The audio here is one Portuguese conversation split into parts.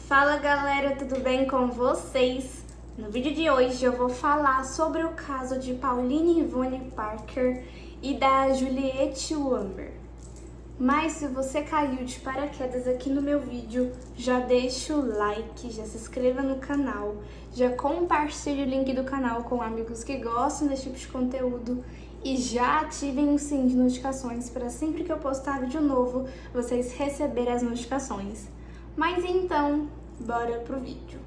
Fala galera, tudo bem com vocês? No vídeo de hoje eu vou falar sobre o caso de Pauline Yvonne Parker e da Juliette Ulmer. Mas se você caiu de paraquedas aqui no meu vídeo, já deixa o like, já se inscreva no canal, já compartilhe o link do canal com amigos que gostam desse tipo de conteúdo e já ativem o sininho de notificações para sempre que eu postar vídeo novo, vocês receberem as notificações. Mas então, bora pro vídeo.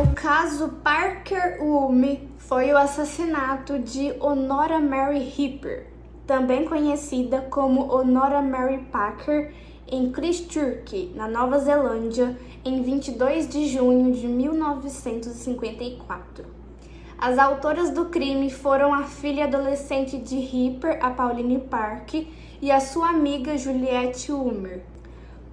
O caso Parker-Ulmer foi o assassinato de Honora Mary Hipper, também conhecida como Honora Mary Parker, em Christchurch, na Nova Zelândia, em 22 de junho de 1954. As autoras do crime foram a filha adolescente de Hipper, a Pauline Parker, e a sua amiga Juliette Ulmer.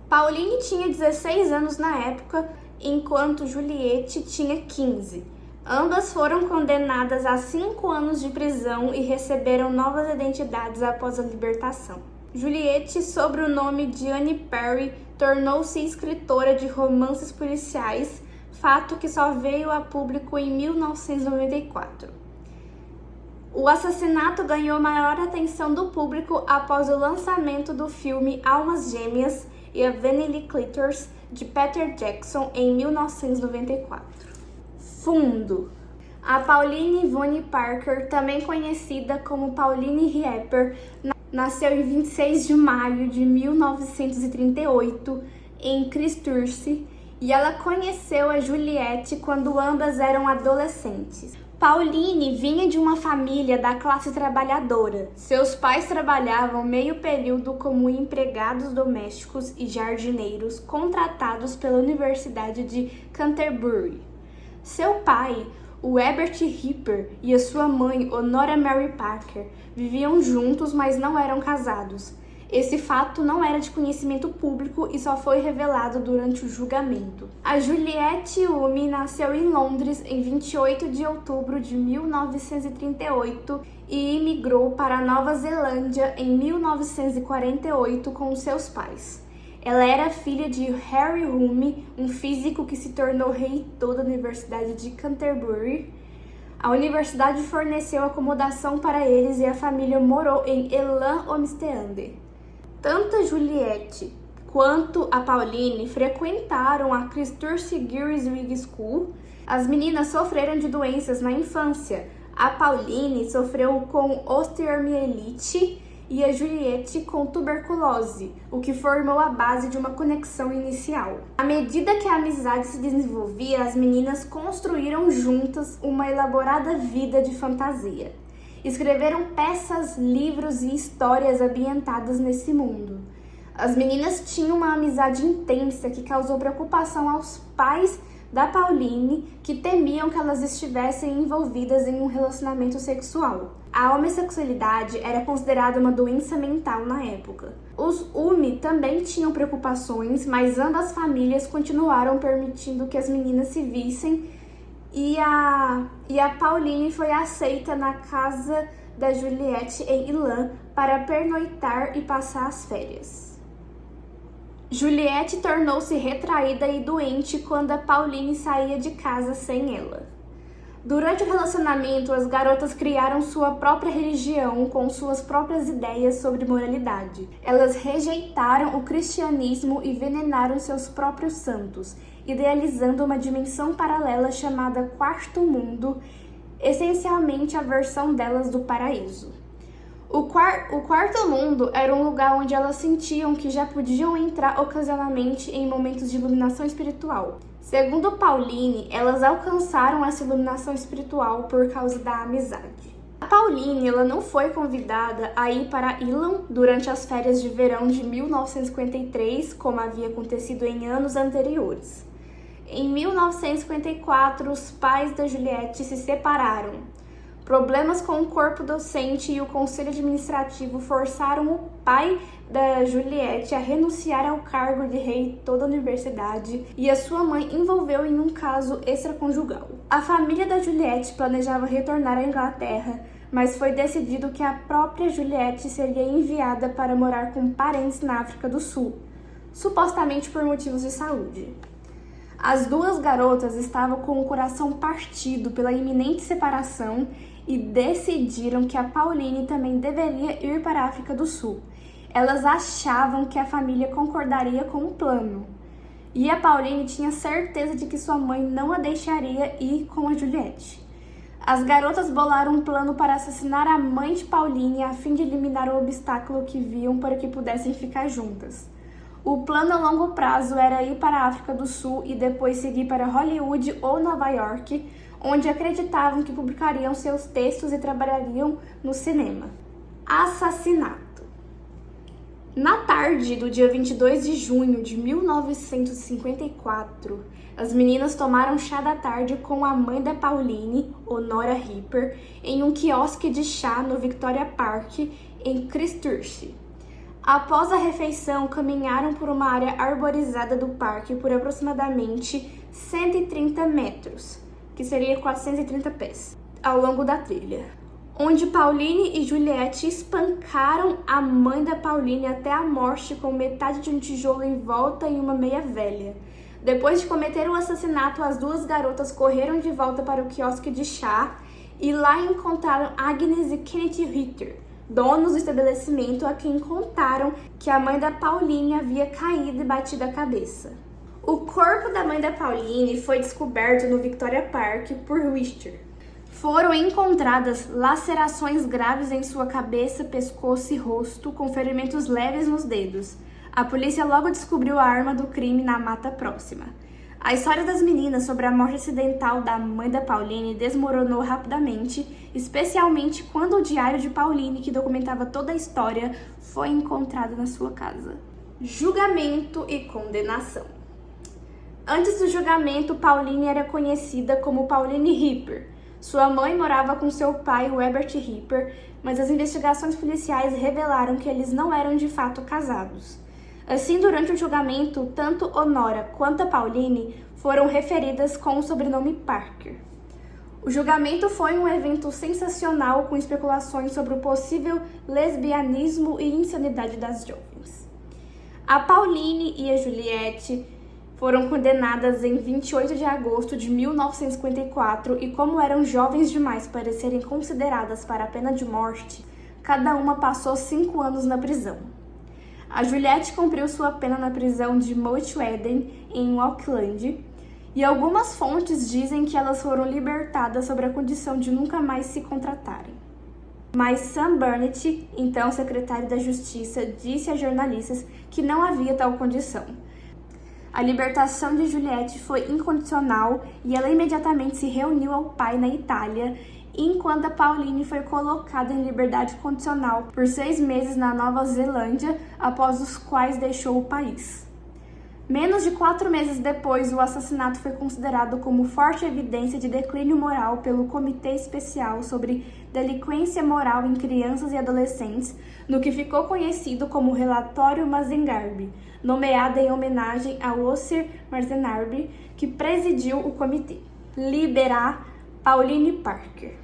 Pauline tinha 16 anos na época, enquanto Juliette tinha 15. Ambas foram condenadas a 5 anos de prisão e receberam novas identidades após a libertação. Juliette, sob o nome de Anne Perry, tornou-se escritora de romances policiais, fato que só veio a público em 1994. O assassinato ganhou maior atenção do público após o lançamento do filme Almas Gêmeas e a Vanity Clitters, de Peter Jackson, em 1994. Fundo: a Pauline Yvonne Parker, também conhecida como Pauline Hipper, nasceu em 26 de maio de 1938 em Christchurch, e ela conheceu a Juliette quando ambas eram adolescentes. Pauline vinha de uma família da classe trabalhadora. Seus pais trabalhavam meio período como empregados domésticos e jardineiros contratados pela Universidade de Canterbury. Seu pai, o Herbert Hipper, e a sua mãe, Honora Mary Parker, viviam juntos, mas não eram casados. Esse fato não era de conhecimento público e só foi revelado durante o julgamento. A Juliette Ulmer nasceu em Londres em 28 de outubro de 1938 e imigrou para a Nova Zelândia em 1948 com seus pais. Ela era filha de Harry Ulmer, um físico que se tornou reitor da Universidade de Canterbury. A universidade forneceu acomodação para eles e a família morou em Elan Omstende. Tanto a Juliette quanto a Pauline frequentaram a Christchurch Girls High School. As meninas sofreram de doenças na infância. A Pauline sofreu com osteomielite e a Juliette com tuberculose, o que formou a base de uma conexão inicial. À medida que a amizade se desenvolvia, as meninas construíram juntas uma elaborada vida de fantasia. Escreveram peças, livros e histórias ambientadas nesse mundo. As meninas tinham uma amizade intensa que causou preocupação aos pais da Pauline, que temiam que elas estivessem envolvidas em um relacionamento sexual. A homossexualidade era considerada uma doença mental na época. Os Ulmer também tinham preocupações, mas ambas famílias continuaram permitindo que as meninas se vissem. E a Pauline foi aceita na casa da Juliette em Elan para pernoitar e passar as férias. Juliette tornou-se retraída e doente quando a Pauline saía de casa sem ela. Durante o relacionamento, as garotas criaram sua própria religião com suas próprias ideias sobre moralidade. Elas rejeitaram o cristianismo e veneraram seus próprios santos, idealizando uma dimensão paralela chamada Quarto Mundo, essencialmente a versão delas do paraíso. O Quarto Mundo era um lugar onde elas sentiam que já podiam entrar ocasionalmente em momentos de iluminação espiritual. Segundo Pauline, elas alcançaram essa iluminação espiritual por causa da amizade. A Pauline não foi convidada a ir para Elan durante as férias de verão de 1953, como havia acontecido em anos anteriores. Em 1954, os pais da Juliette se separaram. Problemas com o corpo docente e o conselho administrativo forçaram o pai da Juliette a renunciar ao cargo de reitor da universidade e a sua mãe envolveu em um caso extraconjugal. A família da Juliette planejava retornar à Inglaterra, mas foi decidido que a própria Juliette seria enviada para morar com parentes na África do Sul, supostamente por motivos de saúde. As duas garotas estavam com o coração partido pela iminente separação e decidiram que a Pauline também deveria ir para a África do Sul. Elas achavam que a família concordaria com o plano. E a Pauline tinha certeza de que sua mãe não a deixaria ir com a Juliette. As garotas bolaram um plano para assassinar a mãe de Pauline a fim de eliminar o obstáculo que viam para que pudessem ficar juntas. O plano a longo prazo era ir para a África do Sul e depois seguir para Hollywood ou Nova York, onde acreditavam que publicariam seus textos e trabalhariam no cinema. Assassinato. Na tarde do dia 22 de junho de 1954, as meninas tomaram chá da tarde com a mãe da Pauline, Honora Hipper, em um quiosque de chá no Victoria Park, em Christchurch. Após a refeição, caminharam por uma área arborizada do parque por aproximadamente 130 metros, que seria 430 pés, ao longo da trilha, onde Pauline e Juliette espancaram a mãe da Pauline até a morte com metade de um tijolo em volta e uma meia velha. Depois de cometer o assassinato, as duas garotas correram de volta para o quiosque de chá e lá encontraram Agnes e Kenneth Ritter, donos do estabelecimento, a quem contaram que a mãe da Pauline havia caído e batido a cabeça. O corpo da mãe da Pauline foi descoberto no Victoria Park por Richter. Foram encontradas lacerações graves em sua cabeça, pescoço e rosto, com ferimentos leves nos dedos. A polícia logo descobriu a arma do crime na mata próxima. A história das meninas sobre a morte acidental da mãe da Pauline desmoronou rapidamente, especialmente quando o diário de Pauline, que documentava toda a história, foi encontrado na sua casa. Julgamento e condenação. Antes do julgamento, Pauline era conhecida como Pauline Hipper. Sua mãe morava com seu pai, Herbert Hipper, mas as investigações policiais revelaram que eles não eram de fato casados. Assim, durante o julgamento, tanto Honora quanto a Pauline foram referidas com o sobrenome Parker. O julgamento foi um evento sensacional com especulações sobre o possível lesbianismo e insanidade das jovens. A Pauline e a Juliette foram condenadas em 28 de agosto de 1954 e, como eram jovens demais para serem consideradas para a pena de morte, cada uma passou 5 anos na prisão. A Juliette cumpriu sua pena na prisão de Mount Eden, em Auckland, e algumas fontes dizem que elas foram libertadas sob a condição de nunca mais se contratarem. Mas Sam Burnett, então secretário da Justiça, disse a jornalistas que não havia tal condição. A libertação de Juliette foi incondicional e ela imediatamente se reuniu ao pai na Itália, enquanto a Pauline foi colocada em liberdade condicional por 6 meses na Nova Zelândia, após os quais deixou o país. Menos de 4 meses depois, o assassinato foi considerado como forte evidência de declínio moral pelo Comitê Especial sobre Delinquência Moral em Crianças e Adolescentes, no que ficou conhecido como Relatório Mazengarbe, nomeado em homenagem a Ossir Mazengarbe, que presidiu o comitê. Liberar Pauline Parker.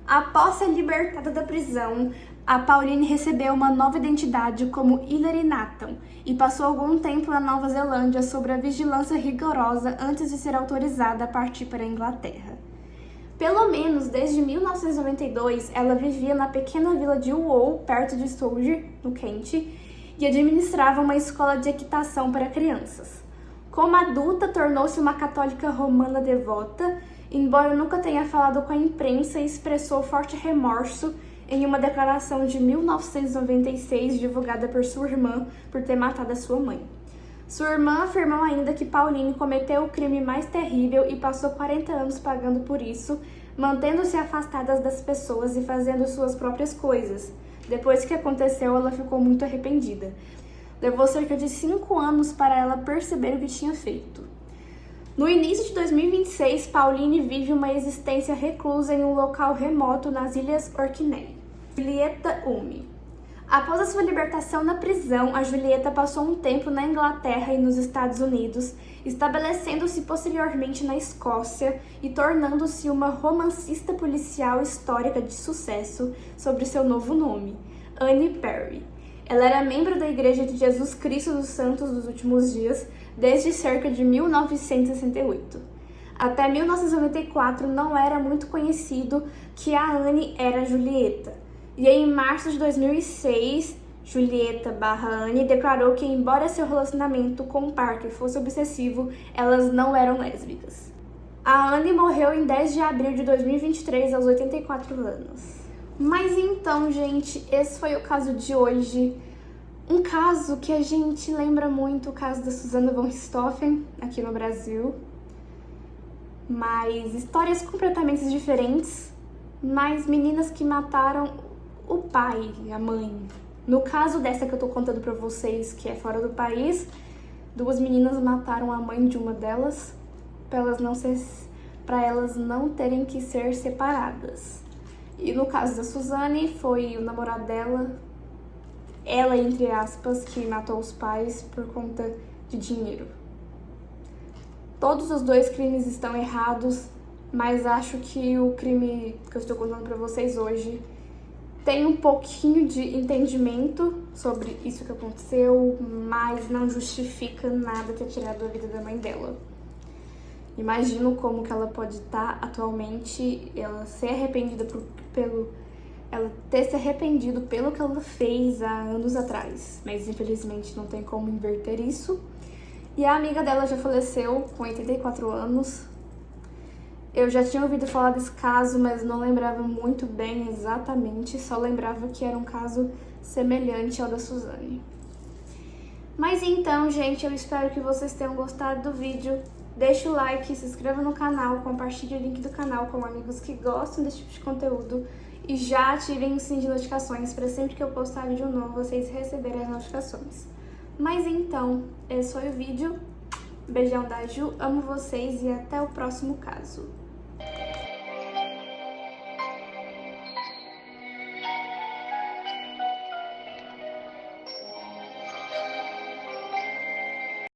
Após ser libertada da prisão, a Pauline recebeu uma nova identidade como Hilary Nathan e passou algum tempo na Nova Zelândia sob a vigilância rigorosa antes de ser autorizada a partir para a Inglaterra. Pelo menos desde 1992, ela vivia na pequena vila de Uoh, perto de Soldier, no Kent, e administrava uma escola de equitação para crianças. Como adulta, tornou-se uma católica romana devota, embora nunca tenha falado com a imprensa, e expressou forte remorso em uma declaração de 1996 divulgada por sua irmã por ter matado a sua mãe. Sua irmã afirmou ainda que Pauline cometeu o crime mais terrível e passou 40 anos pagando por isso, mantendo-se afastada das pessoas e fazendo suas próprias coisas. Depois que aconteceu, ela ficou muito arrependida. Levou cerca de 5 anos para ela perceber o que tinha feito. No início de 2026, Pauline vive uma existência reclusa em um local remoto nas Ilhas Orkney. Julieta Hume. Após a sua libertação da prisão, a Julieta passou um tempo na Inglaterra e nos Estados Unidos, estabelecendo-se posteriormente na Escócia e tornando-se uma romancista policial histórica de sucesso sob seu novo nome, Anne Perry. Ela era membro da Igreja de Jesus Cristo dos Santos dos Últimos Dias desde cerca de 1968. Até 1994 não era muito conhecido que a Anne era Julieta. E em março de 2006, Julieta/Anne declarou que, embora seu relacionamento com Parker fosse obsessivo, elas não eram lésbicas. A Anne morreu em 10 de abril de 2023, aos 84 anos. Mas então, gente, esse foi o caso de hoje. Um caso que a gente lembra muito o caso da Susanna von Richthofen, aqui no Brasil. Mas histórias completamente diferentes, mas meninas que mataram o pai e a mãe. No caso dessa que eu tô contando pra vocês, que é fora do país, 2 meninas mataram a mãe de uma delas para elas não terem que ser separadas. E no caso da Suzane, foi o namorado dela, ela, entre aspas, que matou os pais por conta de dinheiro. Todos os 2 crimes estão errados, mas acho que o crime que eu estou contando pra vocês hoje tem um pouquinho de entendimento sobre isso que aconteceu, mas não justifica nada ter tirado a vida da mãe dela. Imagino como que ela pode estar atualmente, ela ter se arrependido pelo que ela fez há anos atrás, mas infelizmente não tem como inverter isso. E a amiga dela já faleceu com 84 anos. Eu já tinha ouvido falar desse caso, mas não lembrava muito bem exatamente, só lembrava que era um caso semelhante ao da Suzane. Mas então, gente, eu espero que vocês tenham gostado do vídeo. Deixe o like, se inscreva no canal, compartilhe o link do canal com amigos que gostam desse tipo de conteúdo e já ativem o sininho de notificações para sempre que eu postar vídeo novo vocês receberem as notificações. Mas então, esse foi o vídeo. Beijão da Ju, amo vocês e até o próximo caso.